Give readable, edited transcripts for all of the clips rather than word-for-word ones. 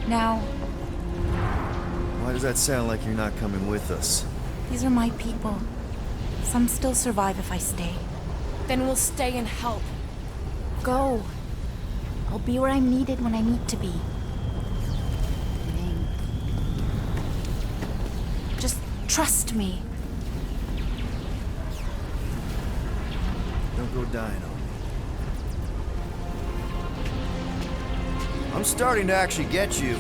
Now, Why does that sound like you're not coming with us? these are my people. Some still survive if I stay. Then we'll stay and help. Go. I'll be where I'm needed when I need to be. Just trust me. Don't go dying on me. I'm starting to actually get you.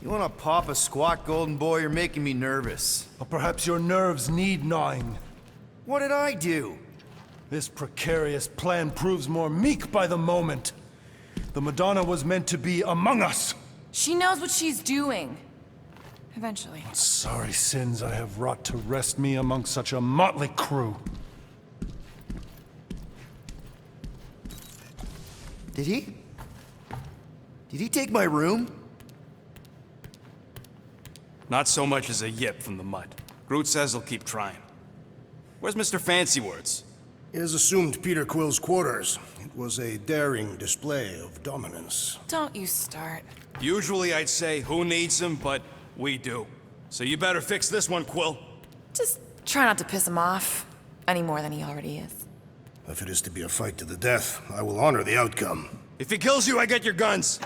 You wanna pop a squat, golden boy? You're making me nervous. Or perhaps your nerves need gnawing. What did I do? This precarious plan proves more meek by the moment. The Madonna was meant to be among us. She knows what she's doing. Eventually. Sorry sins I have wrought to wrest me among such a motley crew. Did he? Did he take my room? Not so much as a yip from the mud. Groot says he'll keep trying. Where's Mr. Fancy Words? He has assumed Peter Quill's quarters. It was a daring display of dominance. Don't you start. Usually I'd say, who needs him, but we do. So you better fix this one, Quill. Just try not to piss him off any more than he already is. If it is to be a fight to the death, I will honor the outcome. If he kills you, I get your guns.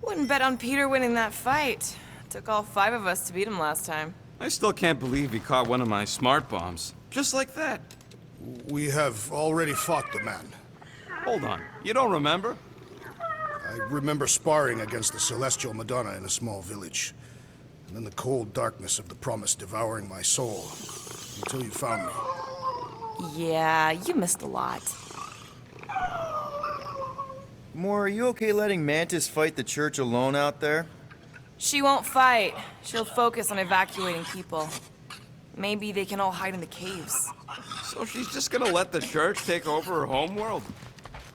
Wouldn't bet on Peter winning that fight. Took all 5 of us to beat him last time. I still can't believe he caught one of my smart bombs. Just like that. We have already fought the man. Hold on, you don't remember? I remember sparring against the Celestial Madonna in a small village. And then the cold darkness of the promise devouring my soul. Until you found me. Yeah, you missed a lot. Moore, are you okay letting Mantis fight the church alone out there? She won't fight. She'll focus on evacuating people. Maybe they can all hide in the caves. So she's just gonna let the church take over her homeworld?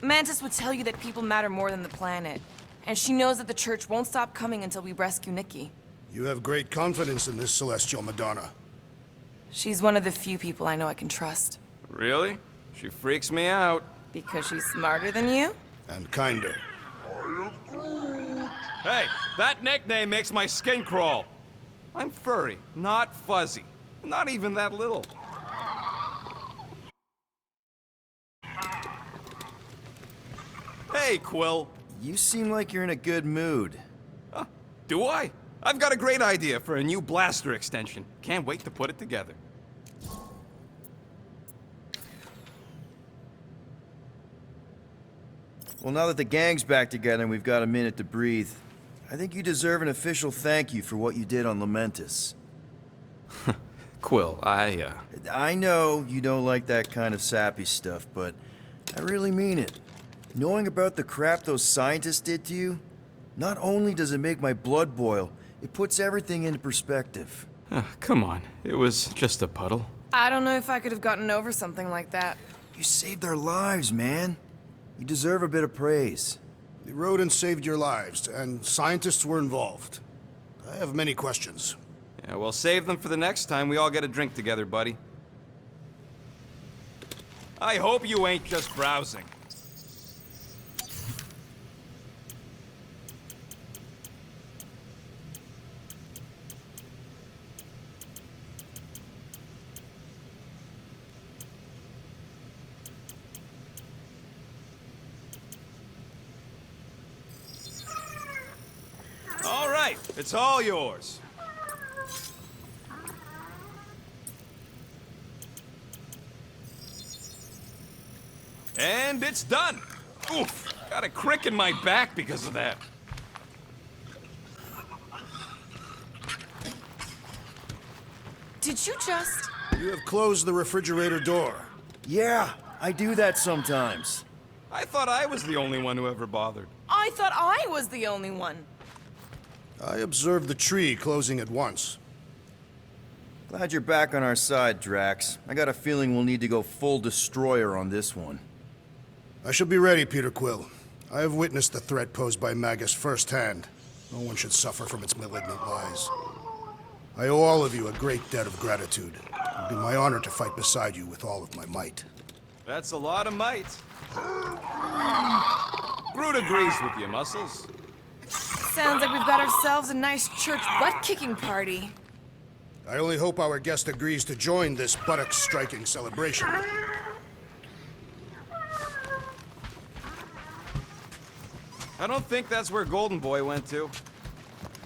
Mantis would tell you that people matter more than the planet. And she knows that the church won't stop coming until we rescue Nikki. You have great confidence in this Celestial Madonna. She's one of the few people I know I can trust. Really? She freaks me out. Because she's smarter than you? And kinder. Hey, that nickname makes my skin crawl. I'm furry, not fuzzy. Not even that little. Hey, Quill. You seem like you're in a good mood. Huh, do I? I've got a great idea for a new blaster extension. Can't wait to put it together. Well, now that the gang's back together and we've got a minute to breathe, I think you deserve an official thank you for what you did on Lamentus. Quill, I know you don't like that kind of sappy stuff, but I really mean it. Knowing about the crap those scientists did to you, not only does it make my blood boil, it puts everything into perspective. Come on. It was just a puddle. I don't know if I could have gotten over something like that. You saved their lives, man. You deserve a bit of praise. The rodents saved your lives, and scientists were involved. I have many questions. Yeah, well, save them for the next time we all get a drink together, buddy. I hope you ain't just browsing. All right, it's all yours. And it's done. Oof, got a crick in my back because of that. Did you just... You have closed the refrigerator door. Yeah, I do that sometimes. I thought I was the only one who ever bothered. I thought I was the only one. I observed the tree closing at once. Glad you're back on our side, Drax. I got a feeling we'll need to go full destroyer on this one. I shall be ready, Peter Quill. I have witnessed the threat posed by Magus firsthand. No one should suffer from its malignant lies. I owe all of you a great debt of gratitude. It would be my honor to fight beside you with all of my might. That's a lot of might. Groot agrees with you, Muscles. Sounds like we've got ourselves a nice church butt-kicking party. I only hope our guest agrees to join this buttock-striking celebration. I don't think that's where Golden Boy went to.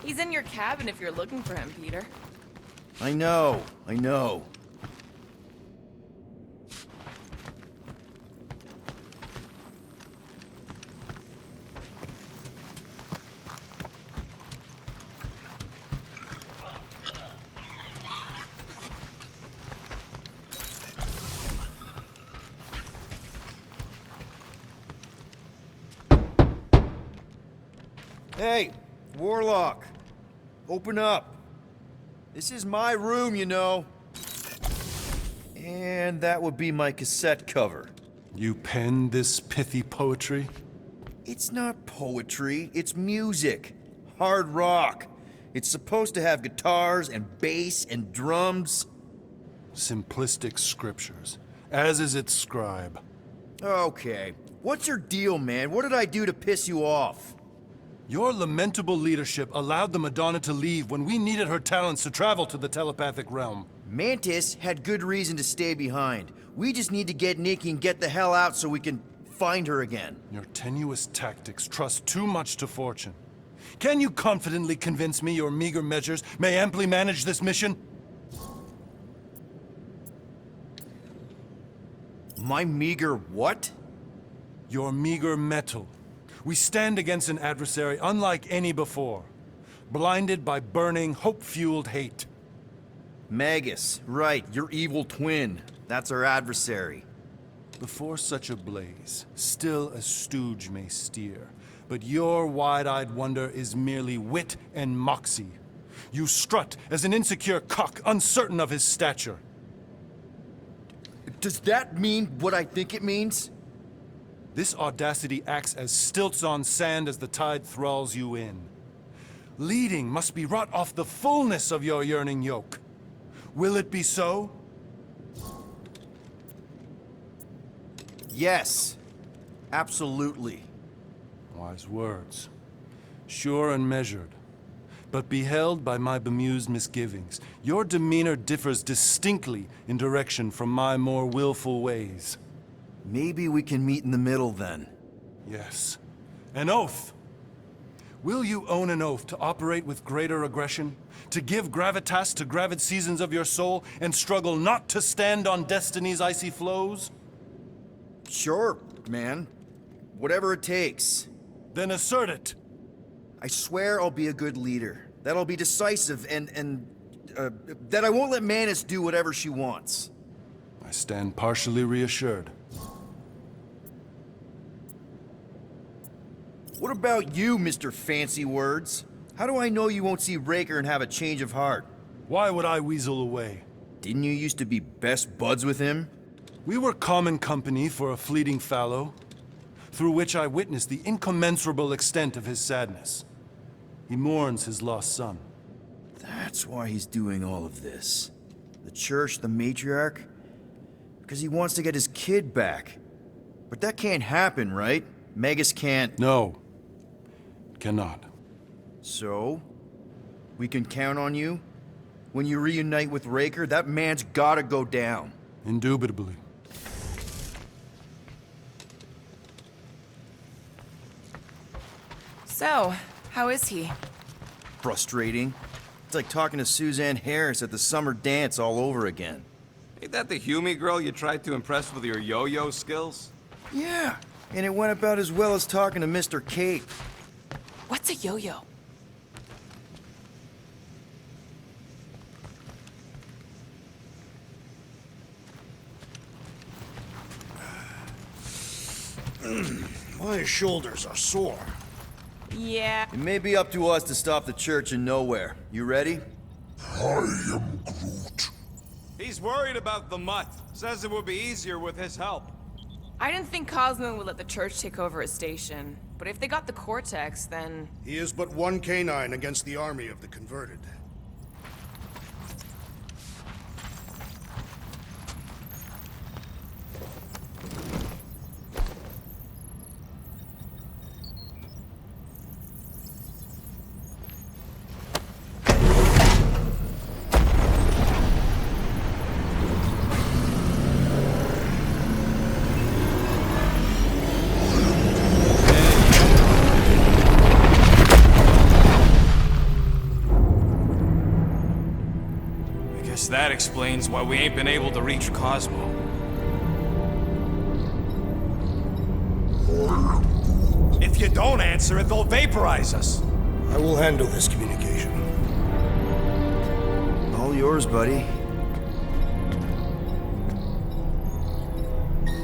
He's in your cabin if you're looking for him, Peter. I know, I know. Hey, Warlock, open up. This is my room, you know. And that would be my cassette cover. You penned this pithy poetry? It's not poetry, it's music. Hard rock. It's supposed to have guitars and bass and drums. Simplistic scriptures, as is its scribe. Okay, what's your deal, man? What did I do to piss you off? Your lamentable leadership allowed the Madonna to leave when we needed her talents to travel to the telepathic realm. Mantis had good reason to stay behind. We just need to get Nikki and get the hell out so we can find her again. Your tenuous tactics trust too much to fortune. Can you confidently convince me your meager measures may amply manage this mission? My meager what? Your meager metal. We stand against an adversary unlike any before, blinded by burning, hope-fueled hate. Magus, right, your evil twin. That's our adversary. Before such a blaze, still a stooge may steer, but your wide-eyed wonder is merely wit and moxie. You strut as an insecure cock, uncertain of his stature. Does that mean what I think it means? This audacity acts as stilts on sand as the tide thralls you in. Leading must be wrought off the fullness of your yearning yoke. Will it be so? Yes, absolutely. Wise words. Sure and measured. But beheld by my bemused misgivings, your demeanor differs distinctly in direction from my more willful ways. Maybe we can meet in the middle then. Yes. An oath! Will you own an oath to operate with greater aggression? To give gravitas to gravid seasons of your soul and struggle not to stand on destiny's icy flows? Sure, man. Whatever it takes. Then assert it! I swear I'll be a good leader. That I'll be decisive and that I won't let Manus do whatever she wants. I stand partially reassured. What about you, Mr. Fancy Words? How do I know you won't see Raker and have a change of heart? Why would I weasel away? Didn't you used to be best buds with him? We were common company for a fleeting fallow, through which I witnessed the incommensurable extent of his sadness. He mourns his lost son. That's why he's doing all of this. The church, the matriarch? Because he wants to get his kid back. But that can't happen, right? Magus can't... No. Cannot. So? We can count on you? When you reunite with Raker, that man's gotta go down. Indubitably. So, how is he? Frustrating. It's like talking to Suzanne Harris at the summer dance all over again. Ain't that the Hume girl you tried to impress with your yo-yo skills? Yeah, and it went about as well as talking to Mr. Cape. What's a yo-yo? My shoulders are sore. Yeah. It may be up to us to stop the church in nowhere. You ready? He's worried about the mutt. Says it would be easier with his help. I didn't think Cosmo would let the church take over his station. But if they got the Cortex, then... He is but one canine against the army of the converted. That explains why we ain't been able to reach Cosmo. If you don't answer it, they'll vaporize us. I will handle this communication. All yours, buddy.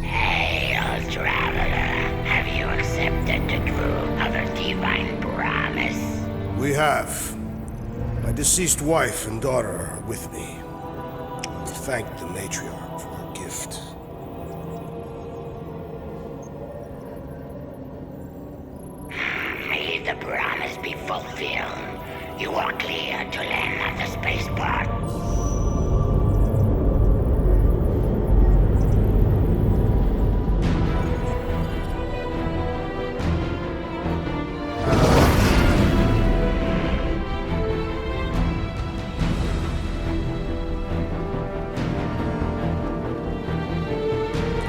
Hail, traveler. Have you accepted the truth of a divine promise? We have. My deceased wife and daughter are with me. Thank the matriarch for her gift. May the promise be fulfilled. You are clear to land at the spaceport.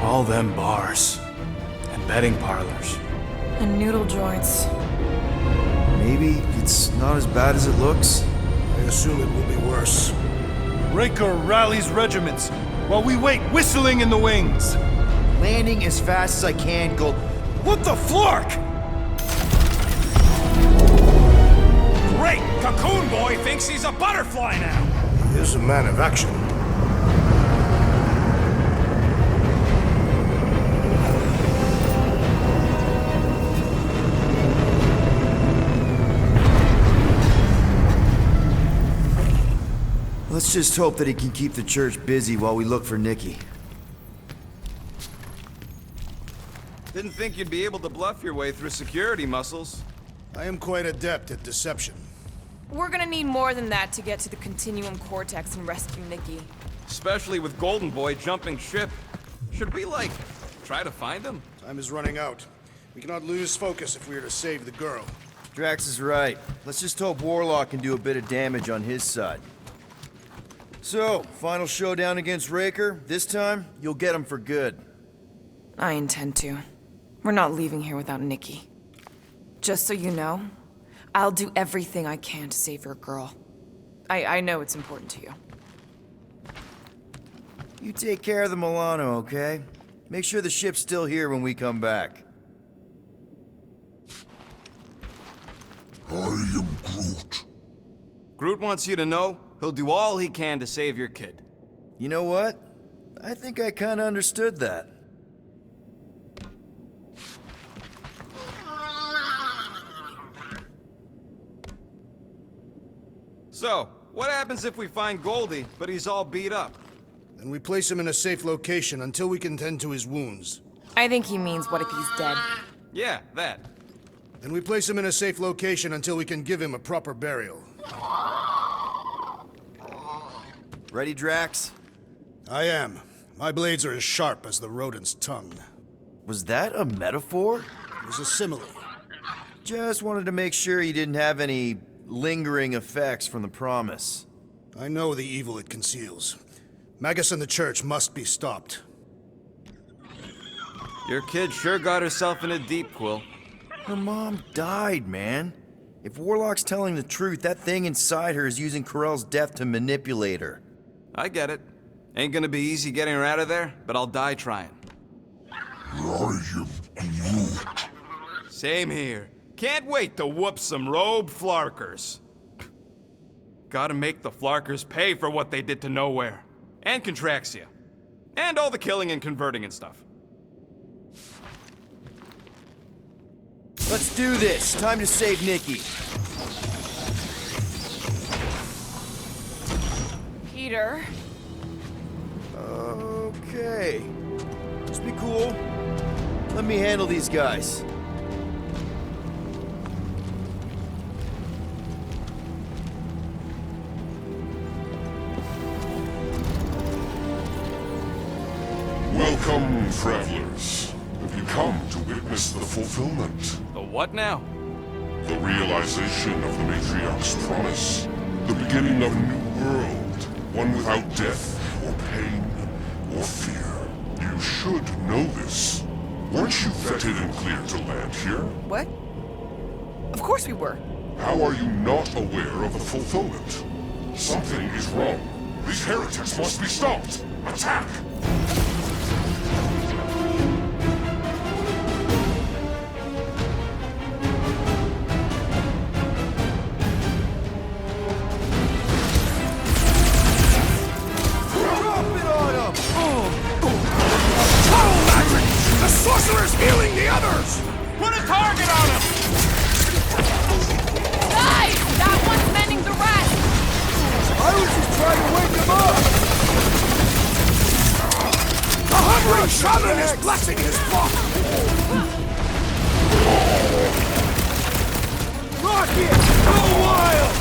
All them bars. And betting parlors. And noodle joints. Maybe it's not as bad as it looks. I assume it will be worse. Raker rallies regiments while we wait whistling in the wings. Landing as fast as I can, go. What the flark? Great! Cocoon Boy thinks he's a butterfly now! He is a man of action. Let's just hope that he can keep the church busy while we look for Nikki. Didn't think you'd be able to bluff your way through security muscles. I am quite adept at deception. We're gonna need more than that to get to the Continuum Cortex and rescue Nikki. Especially with Golden Boy jumping ship. Should we, like, try to find him? Time is running out. We cannot lose focus if we are to save the girl. Drax is right. Let's just hope Warlock can do a bit of damage on his side. So, final showdown against Raker. This time, you'll get him for good. I intend to. We're not leaving here without Nikki. Just so you know, I'll do everything I can to save your girl. I know it's important to you. You take care of the Milano, okay? Make sure the ship's still here when we come back. I am Groot. Groot wants you to know he'll do all he can to save your kid. You know what? I think I kinda understood that. So, what happens if we find Goldie, but he's all beat up? Then we place him in a safe location until we can tend to his wounds. I think he means what if he's dead. Yeah, that. Then we place him in a safe location until we can give him a proper burial. Ready, Drax? I am. My blades are as sharp as the rodent's tongue. Was that a metaphor? It was a simile. Just wanted to make sure you didn't have any lingering effects from the promise. I know the evil it conceals. Magus and the church must be stopped. Your kid sure got herself in a deep, Quill. Her mom died, man. If Warlock's telling the truth, that thing inside her is using Corell's death to manipulate her. I get it. Ain't gonna be easy getting her out of there, but I'll die trying. I am Groot. Same here. Can't wait to whoop some robe flarkers. Gotta make the flarkers pay for what they did to Nowhere. And Contraxia. And all the killing and converting and stuff. Let's do this. Time to save Nikki. Peter. Okay. Just be cool. Let me handle these guys. Welcome, travelers. Have you come to witness the fulfillment? The what now? The realization of the Matriarch's promise. The beginning of a new world. One without death, or pain, or fear. You should know this. Weren't you vetted and cleared to land here? What? Of course we were. How are you not aware of the fulfillment? Something is wrong. These heretics must be stopped. Attack! Healing the others! Put a target on him! Guys! That one's mending the rest! I was just trying to wake them up! The hungry shaman is blessing his flock! Rocket! Go wild!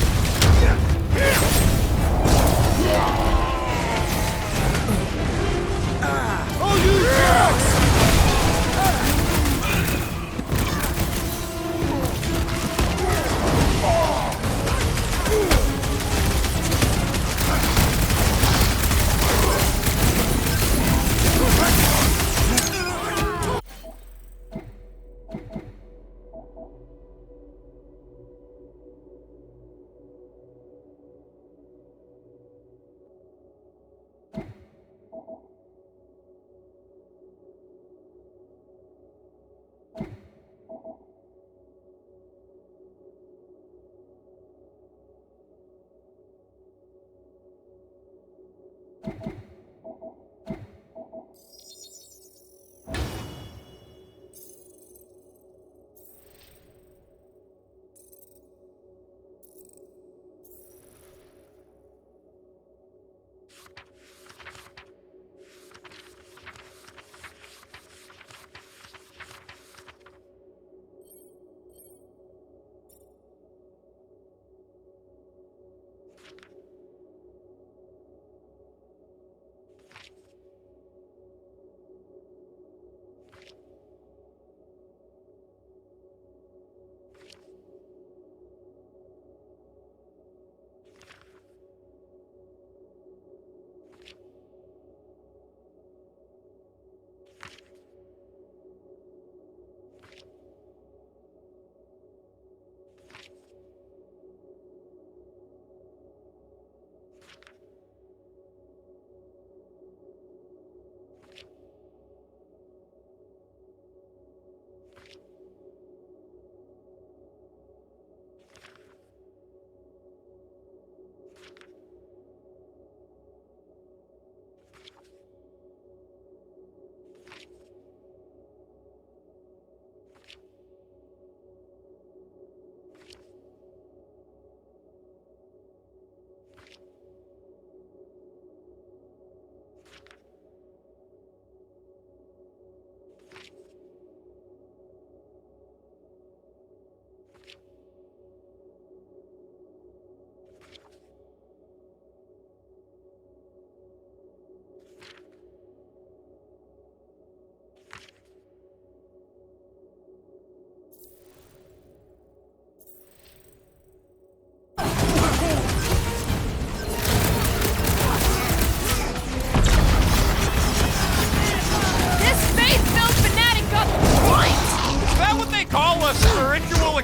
Oh, you jerks!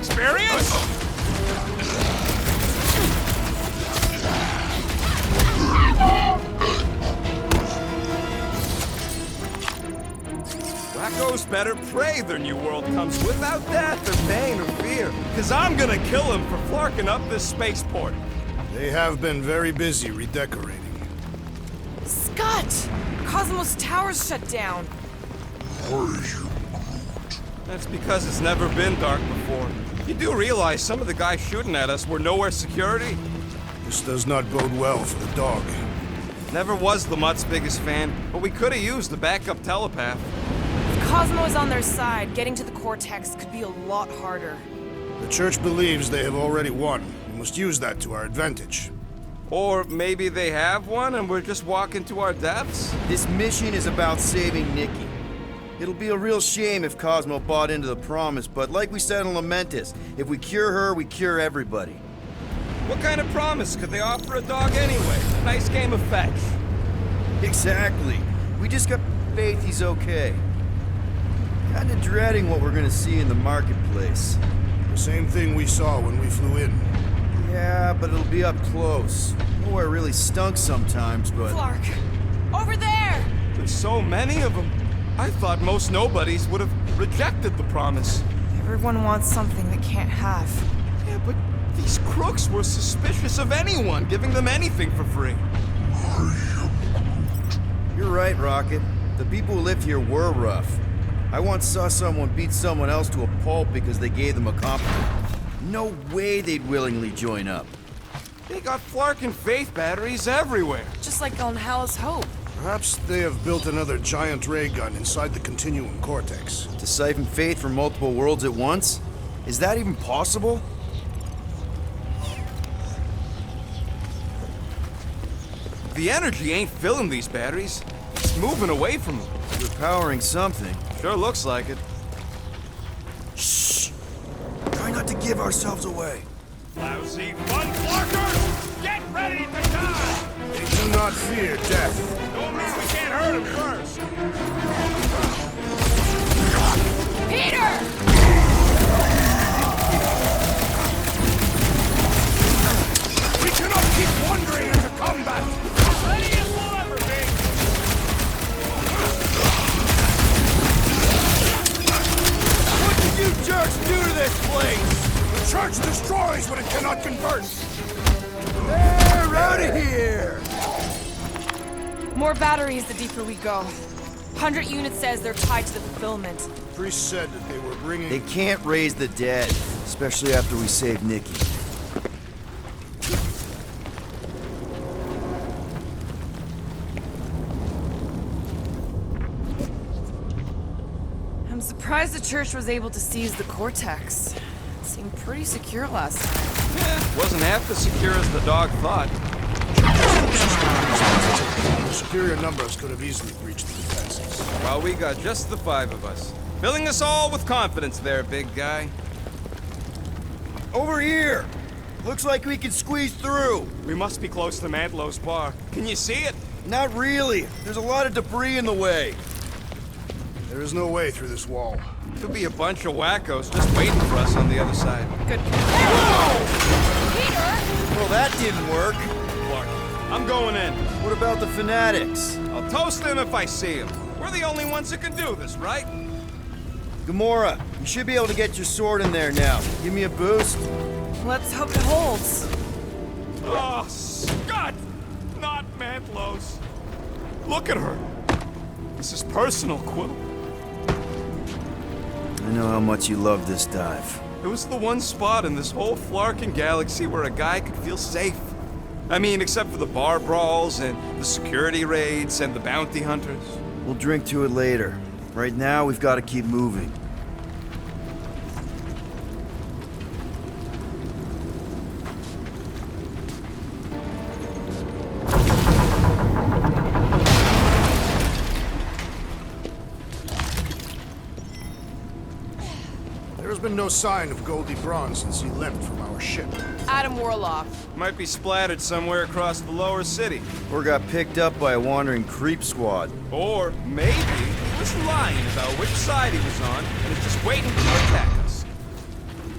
experience? Wacko's better pray their new world comes without death or pain or fear. Cause I'm gonna kill him for flarking up this spaceport. They have been very busy redecorating. Scott! Cosmos Tower's shut down. Are you Groot? That's because it's never been dark before. You do realize some of the guys shooting at us were nowhere security? This does not bode well for the dog. Never was the Mutt's biggest fan, but we could have used a backup telepath. If Cosmo is on their side, getting to the Cortex could be a lot harder. The Church believes they have already won. We must use that to our advantage. Or maybe they have one and we're just walking to our deaths? This mission is about saving Nikki. It'll be a real shame if Cosmo bought into the promise, but like we said in Lamentus, if we cure her, we cure everybody. What kind of promise could they offer a dog anyway? Nice game of fetch. Exactly. We just got faith he's okay. Kinda dreading what we're gonna see in the marketplace. The same thing we saw when we flew in. Yeah, but it'll be up close. Nowhere really stunk sometimes, but... Clark! Over there! There's so many of them. I thought most nobodies would have rejected the promise. Everyone wants something they can't have. Yeah, but these crooks were suspicious of anyone giving them anything for free. You're right, Rocket. The people who lived here were rough. I once saw someone beat someone else to a pulp because they gave them a compliment. No way they'd willingly join up. They got Flark and Faith batteries everywhere. Just like on Hallis Hope. Perhaps they have built another giant ray gun inside the Continuum Cortex. To siphon Faith from multiple worlds at once? Is that even possible? The energy ain't filling these batteries. It's moving away from them. We're powering something. Sure looks like it. Shh! Try not to give ourselves away. Lousy fun Flarkers! Get ready to die! They do not fear death. Don't mean we can't hurt him first. Peter! We cannot keep wandering into combat! Ready as we'll ever be! What did you jerks do to this place? The Church destroys what it cannot convert! They're out of here! More batteries the deeper we go. 100 units says they're tied to the fulfillment. Priest said that they were bringing... They can't raise the dead, especially after we save Nikki. I'm surprised the Church was able to seize the Cortex. It seemed pretty secure last time. Yeah, wasn't half as secure as the dog thought. Superior numbers could have easily breached the defenses. Well, we got just the 5 of us. Filling us all with confidence there, big guy. Over here! Looks like we can squeeze through. We must be close to Mantlo's bar. Can you see it? Not really. There's a lot of debris in the way. There is no way through this wall. Could be a bunch of wackos just waiting for us on the other side. Good. Peter! Well, that didn't work. Clark, I'm going in. What about the fanatics? I'll toast them if I see them. We're the only ones who can do this, right? Gamora, you should be able to get your sword in there now. Give me a boost. Let's hope it holds. Oh, Scott! Not Mantlo's. Look at her. This is personal, Quill. I know how much you love this dive. It was the one spot in this whole Flarkin galaxy where a guy could feel safe. I mean, except for the bar brawls and the security raids and the bounty hunters. We'll drink to it later. Right now, we've got to keep moving. There has been no sign of Goldie Braun since he left from our ship. Adam Warlock. Might be splattered somewhere across the lower city. Or got picked up by a wandering creep squad. Or maybe he was lying about which side he was on and is just waiting to attack us.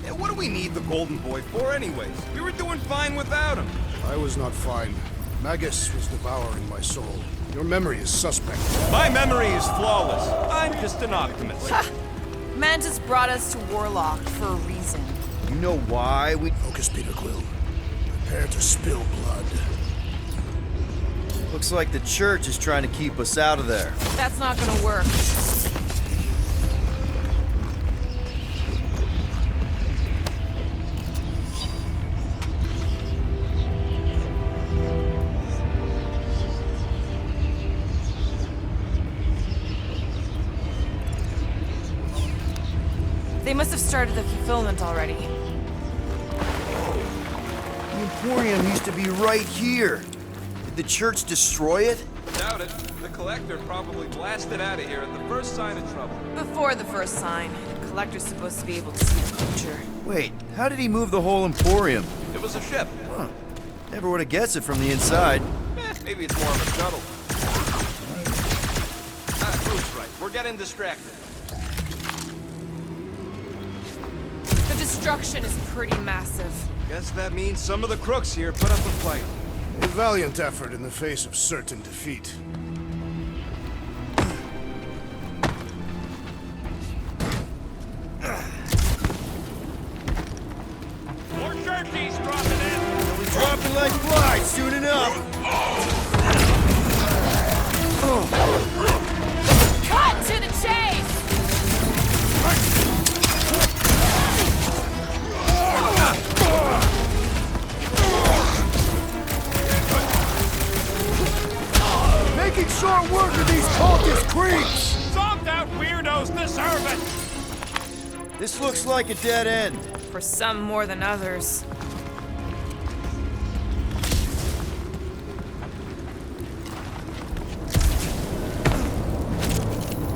Yeah, what do we need the Golden Boy for anyways? We were doing fine without him. I was not fine. Magus was devouring my soul. Your memory is suspect. My memory is flawless. I'm just an optimist. Mantis brought us to Warlock for a reason. You know why we... Focus, Peter Quill. Prepare to spill blood. Looks like the Church is trying to keep us out of there. That's not gonna work. must have started the fulfillment already. The Emporium used to be right here. Did the church destroy it? Doubt it. The Collector probably blasted out of here at the first sign of trouble. Before the first sign, the Collector's supposed to be able to see the future. Wait, how did he move the whole Emporium? It was a ship. Huh. Never would have guessed it from the inside. Maybe it's more of a shuttle. Bruce, right. We're getting distracted. The destruction is pretty massive. Guess that means some of the crooks here put up a fight. A valiant effort in the face of certain defeat. More turkeys dropping in. They'll be dropping like flies soon enough. Cut to the chase! Making short work of these cultist creeps! Zonked out weirdos deserve it! This looks like a dead end. For some more than others.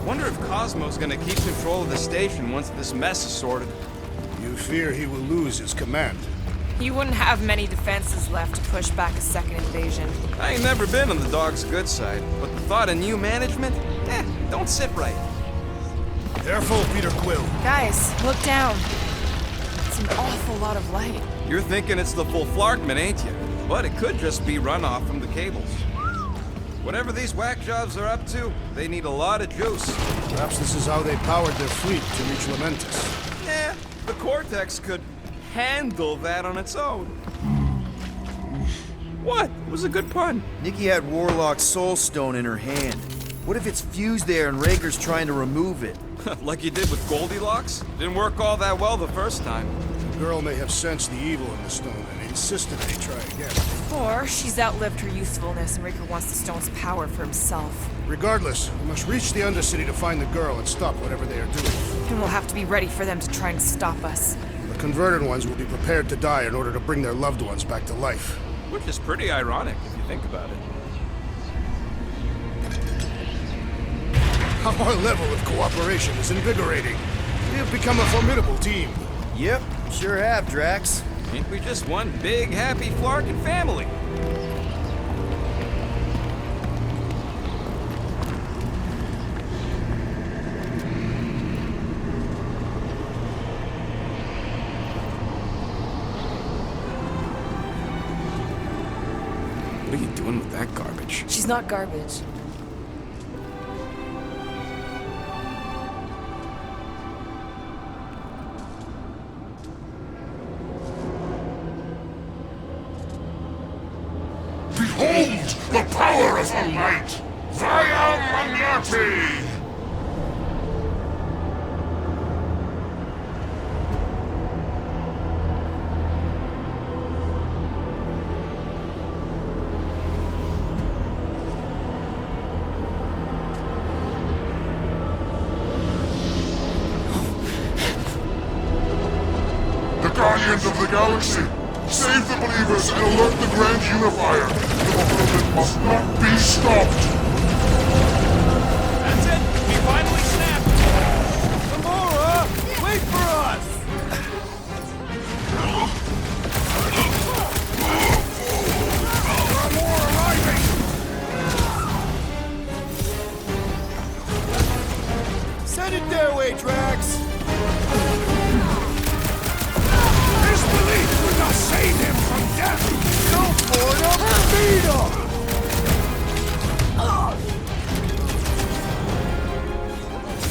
Wonder if Cosmo's gonna keep control of the station once this mess is sorted. You fear he will lose his command. He wouldn't have many defenses left to push back a second invasion. I ain't never been on the dog's good side, but the thought of new management? Don't sit right. Careful, Peter Quill. Guys, look down. It's an awful lot of light. You're thinking it's the full Flarkman, ain't you? But it could just be runoff from the cables. Whatever these whack jobs are up to, they need a lot of juice. Perhaps this is how they powered their fleet to reach Lamentus. The Cortex could handle that on its own. What? It was a good pun. Nikki had Warlock's Soul Stone in her hand. What if it's fused there and Raker's trying to remove it? Like you did with Goldilocks? Didn't work all that well the first time. The girl may have sensed the evil in the stone and insisted they try again. Or she's outlived her usefulness and Raker wants the stone's power for himself. Regardless, we must reach the Undercity to find the girl and stop whatever they are doing. And we'll have to be ready for them to try and stop us. The converted ones will be prepared to die in order to bring their loved ones back to life. Which is pretty ironic if you think about it. Our level of cooperation is invigorating. We have become a formidable team. Yep, sure have, Drax. Ain't we just one big, happy Flarkin family? What are you doing with that garbage? She's not garbage. Behold the power of the light! Via Magnati! The Guardians of the Galaxy! Save the believers and alert the Grand Unifier! The movement must not be stopped! That's it! We finally snapped! Gamora! Wait for us! More arriving! Send it their way, Drax! His belief will not save him from death! Go for it, or beat him!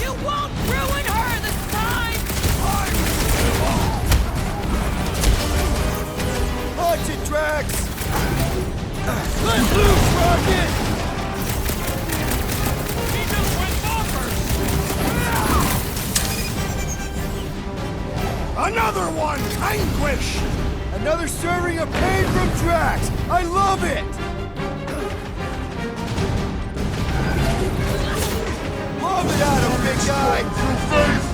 You won't ruin her this time! Punch it, Drax! Let loose, Rocket! He just went bonkers! Another one! Anguish! Another serving of pain from Drax! I love it! Love it out of him, big guy! Through faith!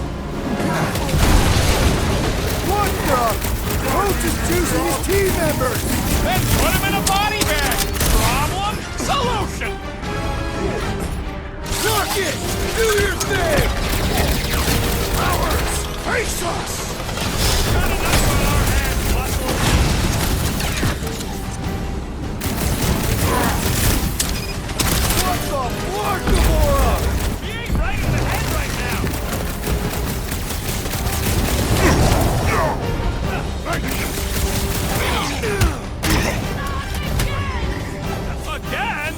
members and put them in a body bag. Problem? Solution. Suck it! Do your thing! Powers! Face us! Got enough on our hands, muscle! What the fuck, Gamora? He ain't right in the head right now! Again?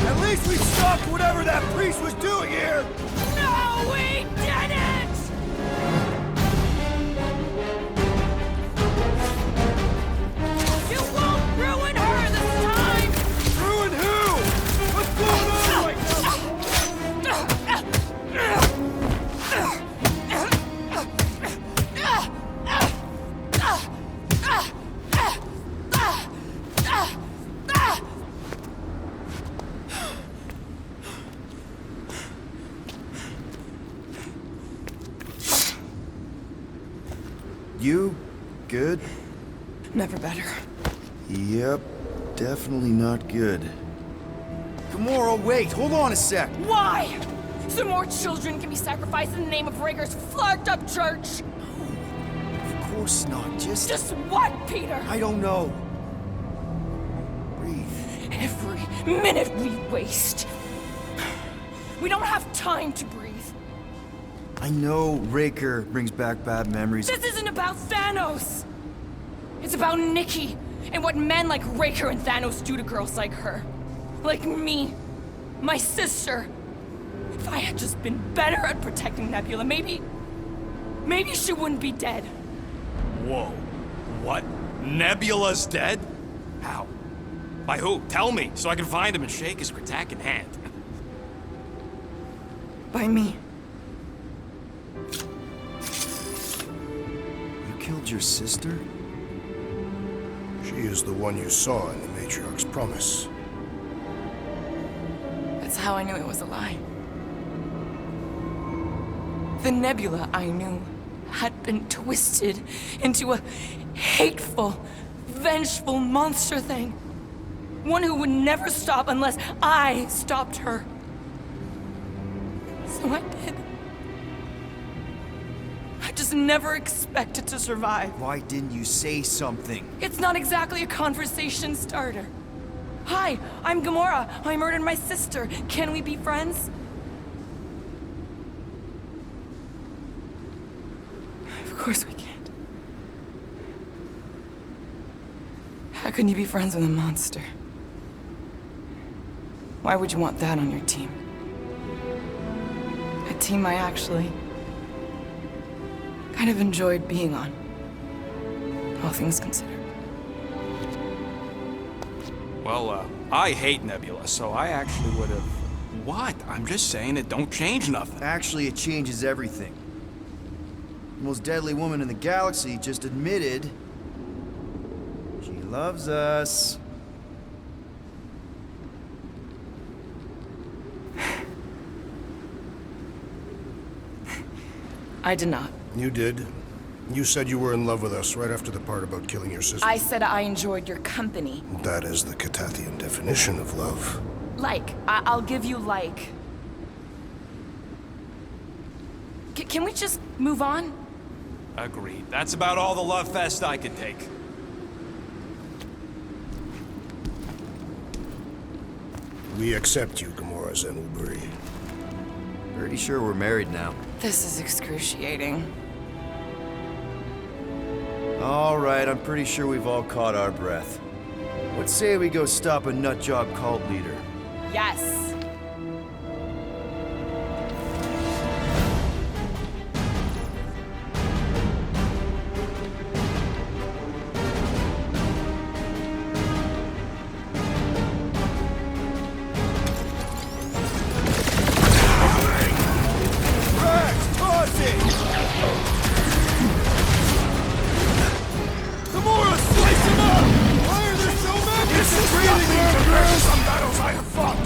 At least we stopped whatever that priest was doing here! No, we didn't! You won't ruin her this time! Ruin who? What's going on right now? You good? Never better. Yep, definitely not good. Gamora, wait, hold on a sec. Why? So more children can be sacrificed in the name of Rager's flagged-up church? Of course not, Just what, Peter? I don't know. Breathe. Every minute we waste. We don't have time to breathe. I know Raker brings back bad memories. This isn't about Thanos. It's about Nikki and what men like Raker and Thanos do to girls like her. Like me. My sister. If I had just been better at protecting Nebula, maybe she wouldn't be dead. Whoa. What? Nebula's dead? How? By who? Tell me, so I can find him and shake his Kratak hand. By me. You killed your sister? She is the one you saw in the Matriarch's promise. That's how I knew it was a lie. The Nebula I knew had been twisted into a hateful, vengeful monster thing. One who would never stop unless I stopped her. So I did. I just never expected to survive. Why didn't you say something? It's not exactly a conversation starter. Hi, I'm Gamora. I murdered my sister. Can we be friends? Of course we can't. How can you be friends with a monster? Why would you want that on your team? A team I actually kind of enjoyed being on, all things considered. Well, I hate Nebula, so I actually would have... What? I'm just saying it don't change nothing. Actually, it changes everything. The most deadly woman in the galaxy just admitted she loves us. I did not. You did. You said you were in love with us right after the part about killing your sister. I said I enjoyed your company. That is the Catathian definition of love. Like. I'll give you like. Can we just move on? Agreed. That's about all the love fest I could take. We accept you, Gamora Zenuburi. Pretty sure we're married now. This is excruciating. All right, I'm pretty sure we've all caught our breath. Let's say we go stop a nutjob cult leader. Yes. Some battles I have fought!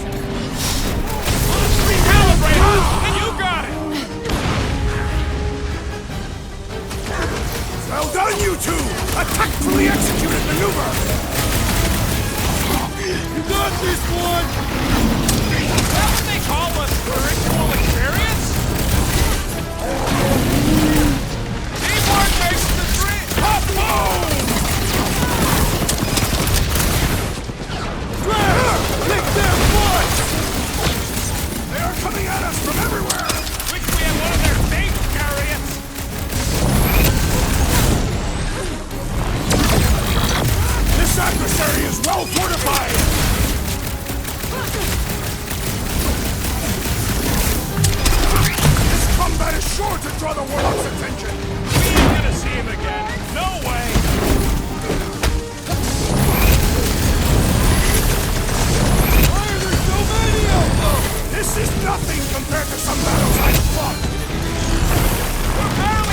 compared to some battles I've fought.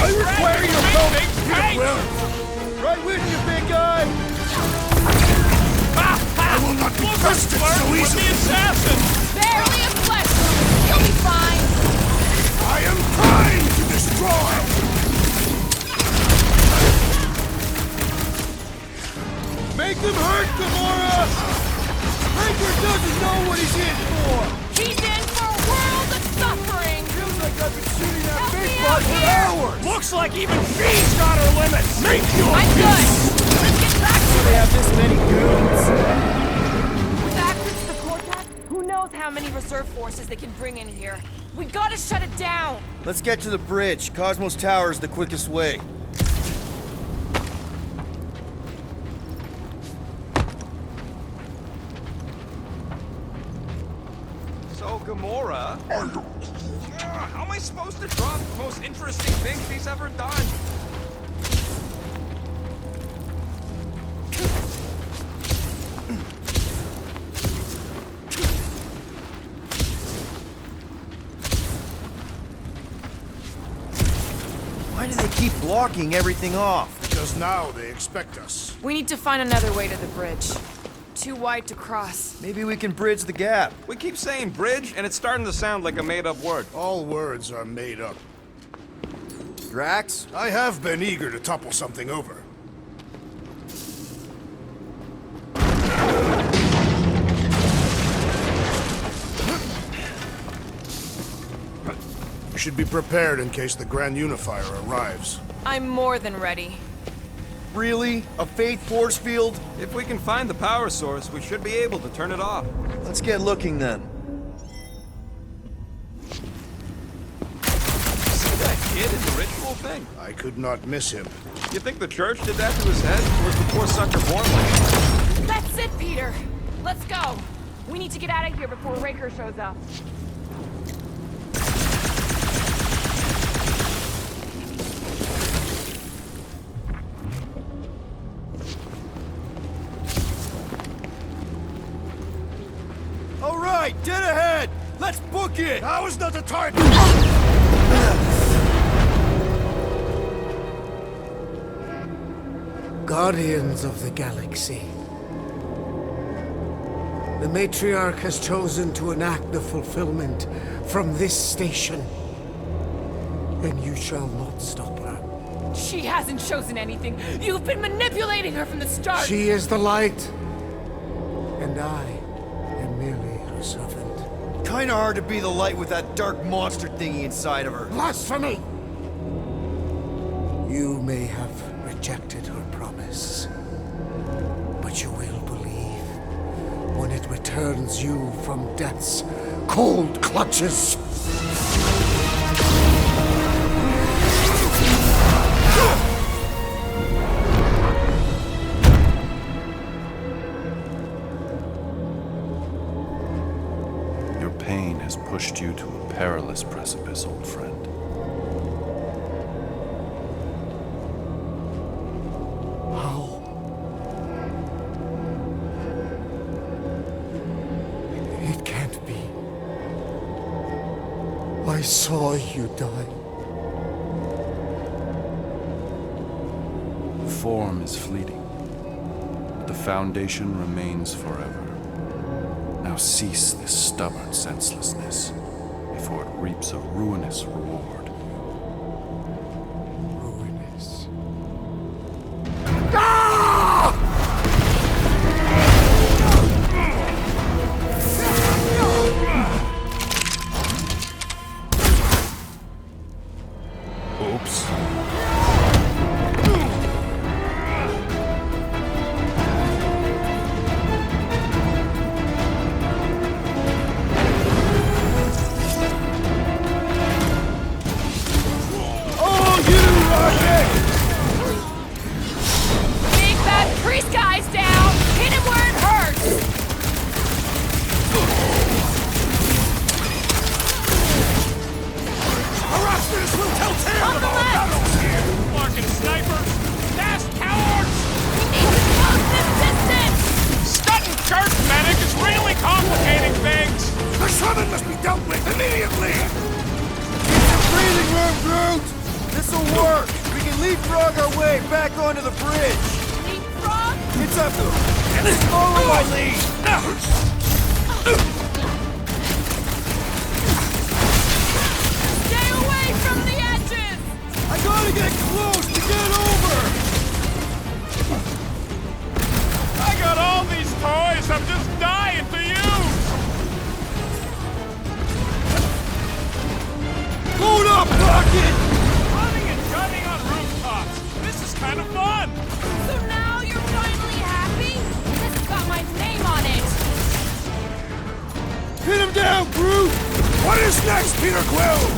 I require your help, Peter Quill! Right with you, big guy! I will not be trusted so easily! Barely a flesh wound. You'll be fine. I am trying to destroy! Make him hurt, Gamora! Breaker doesn't know what he's in for! He's in for a world of suffering. Feels like I've been shooting that Help big me bug out for here. hours! Looks like even she's got her limits! Make your I'm good. Let's get back to They it. have this many goons! With access to the Cortex, who knows how many reserve forces they can bring in here. We gotta shut it down. Let's get to the bridge. Cosmos Tower is the quickest way. So, Gamora... how am I supposed to drop the most interesting thing she's ever done? Why do they keep blocking everything off? Because now they expect us. We need to find another way to the bridge. Too wide to cross. Maybe we can bridge the gap. We keep saying bridge, and it's starting to sound like a made-up word. All words are made up. Drax? I have been eager to topple something over. You should be prepared in case the Grand Unifier arrives. I'm more than ready. Really? A Fate force field? If we can find the power source, we should be able to turn it off. Let's get looking then. See that kid in the ritual thing? I could not miss him. You think the church did that to his head? Or was the poor sucker born like that? That's it, Peter. Let's go. We need to get out of here before Raker shows up. All right, dead ahead! Let's book it! Now is not the time! Guardians of the Galaxy. The Matriarch has chosen to enact the fulfillment from this station. And you shall not stop her. She hasn't chosen anything. You've been manipulating her from the start. She is the light. And I am merely her servant. Kinda hard to be the light with that dark monster thingy inside of her. Blasphemy! You may have rejected her promise, but you will believe when it returns you from death's cold clutches. Your pain has pushed you to a perilous precipice, old friend. How? It can't be. I saw you die. Form is fleeting, but the foundation remains forever. Now cease this stubborn senselessness, before it reaps a ruinous reward. Ruinous. Oops. be dealt with immediately! It's a breathing room, Groot! This'll work! We can leapfrog our way back onto the bridge! Leapfrog? It's up to... Follow my lead! Stay away from the edges! I gotta get close to get over! I got all these toys I'm just dying to use! Load up, Rocket! Running and gunning on rooftops! This is kind of fun! So now you're finally happy? This has got my name on it! Hit him down, Groot! What is next, Peter Quill?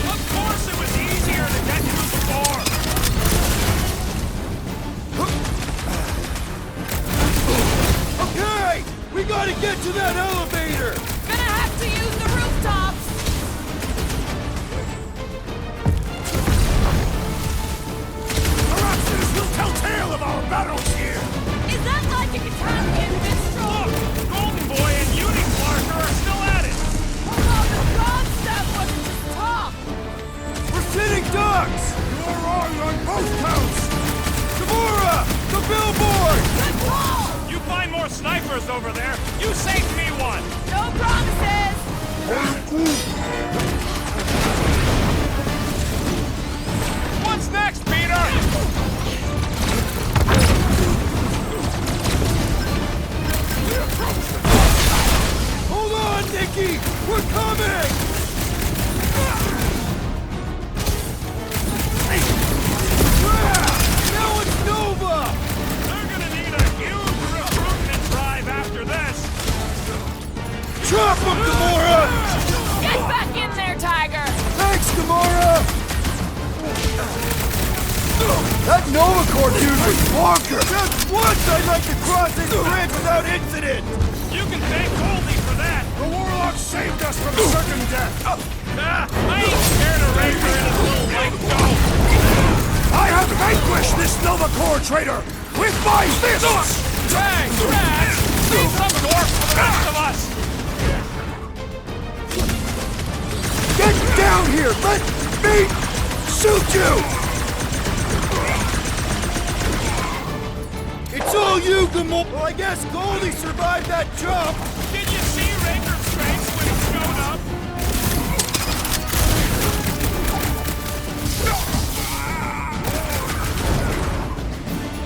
Of course it was easier to get through before! Okay! We gotta get to that elevator! Gonna have to use the rooftops! Perhaps this will tell tale of our battles here! Is that like a Italian bistro? Look! Golden Boy and Unique Marker are still at it! Oh, the god stuff wasn't just talk! We're sitting ducks! You're wrong on both counts! Gamora! The billboard! Good call! You find more snipers over there, you saved me one! No promises! What's next, Peter? Hold on, Nikki! We're coming! Now it's Nova! They're gonna need a huge recruitment drive after this! Drop him, Gamora! Get back in there, Tiger! Thanks, Gamora! That Nova Corps dude was bonkers! Just once I'd like to cross this bridge without incident! You can thank Goldie for that! The Warlock saved us from certain death! I ain't scared of Ranger and his little white goat! I have vanquished this Nova Corps traitor with my fists! Dang, Rat! Leave some door for the rest of us! Get down here! Let me shoot you! It's all you, Gamora! Well, I guess Goldie survived that jump! Did you see Ranger's face when he showed up?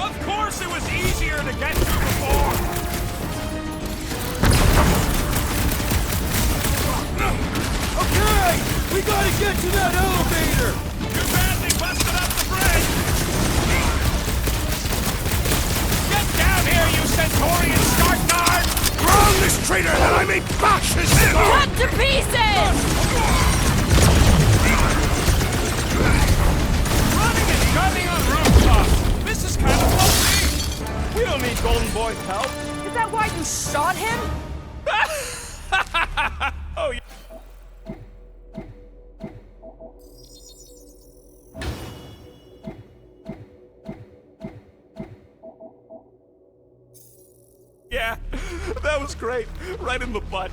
Of course it was easier to get to before! Okay! We gotta get to that elevator! Too bad they busted up the bridge! Get down here, you Centaurian Starknard! Drown this traitor that I may bash his head off! Cut to pieces! Running and gunning on rooftops! This is kind of lovely! We don't need Golden Boy's help! Is that why you shot him? Oh, yeah. Yeah, that was great. Right in the butt.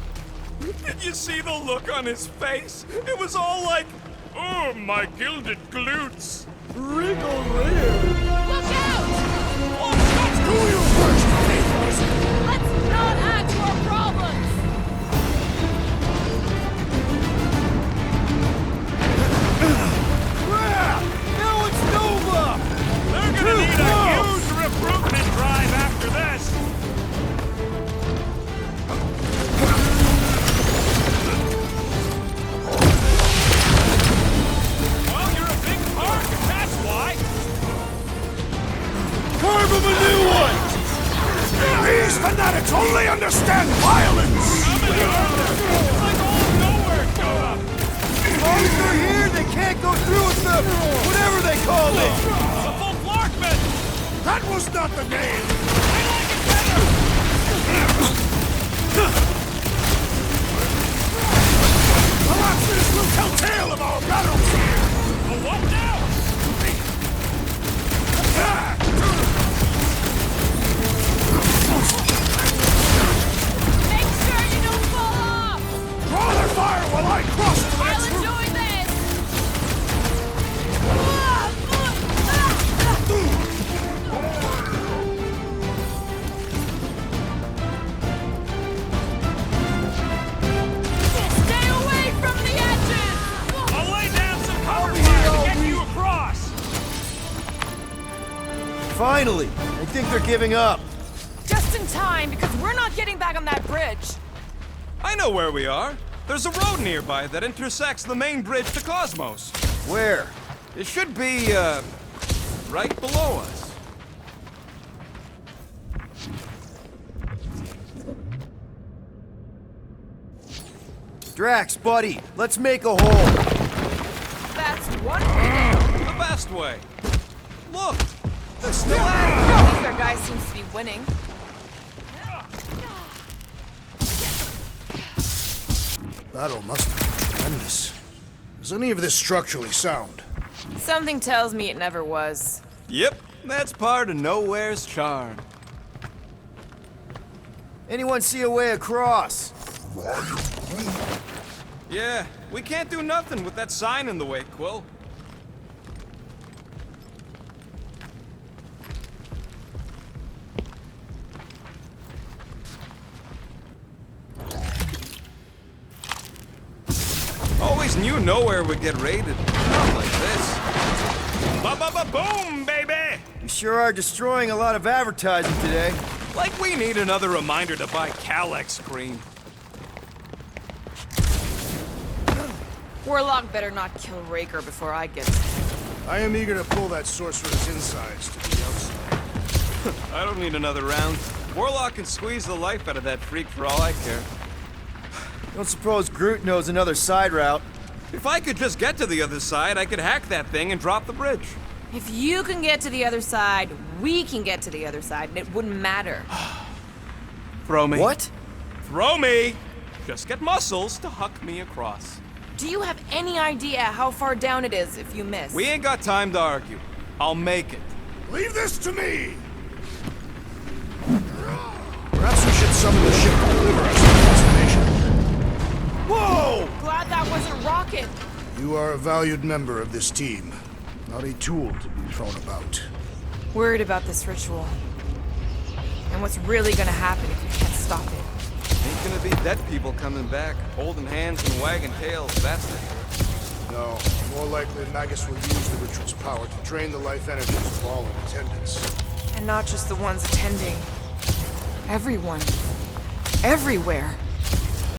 Did you see the look on his face? It was all like, oh, my gilded glutes. Wriggle rear! Look out! Let's do you first, Let's not add to our problems! Now it's Nova! They're gonna need a huge recruitment drive after this. Well, you're a big target, that's why. Carve him a new one! These fanatics only understand violence! It's like all nowhere showed up. As long as they're here, they can't go through with the... whatever they call it! It's a full Clarkman. That was not the name! I like it better. Perhaps this will tell tale of our battles here! Well, what now? Finally! I think they're giving up. Just in time, because we're not getting back on that bridge. I know where we are. There's a road nearby that intersects the main bridge to Cosmos. Where? It should be, right below us. Drax, buddy, let's make a hole. That's one way. The best way. Look! They're still At at least our guy seems to be winning. Battle must have been tremendous. Is any of this structurally sound? Something tells me it never was. it. Yep, that's part of Nowhere's charm. Anyone see a way across? Yeah, we can't do nothing with that sign in the way, Quill. Always knew Nowhere would get raided. Not like this. Ba-ba-ba-boom, baby! You sure are destroying a lot of advertising today. Like we need another reminder to buy Calex cream. Warlock better not kill Raker before I get to him. I am eager to pull that sorcerer's insides to the outside. I don't need another round. Warlock can squeeze the life out of that freak for all I care. Don't suppose Groot knows another side route. If I could just get to the other side, I could hack that thing and drop the bridge. If you can get to the other side, we can get to the other side, and it wouldn't matter. Throw me. What? Throw me! Just get muscles to huck me across. Do you have any idea how far down it is if you miss? We ain't got time to argue. I'll make it. Leave this to me! Perhaps we should summon the ship to deliver us to the destination. Whoa! Glad that wasn't Rocket. You are a valued member of this team, not a tool to be thrown about. Worried about this ritual. And what's really gonna happen if you can't stop it. Ain't gonna be dead people coming back, holding hands and wagging tails, that's for sure. No, more likely Magus will use the ritual's power to drain the life energies of all in attendance. And not just the ones attending. Everyone. Everywhere.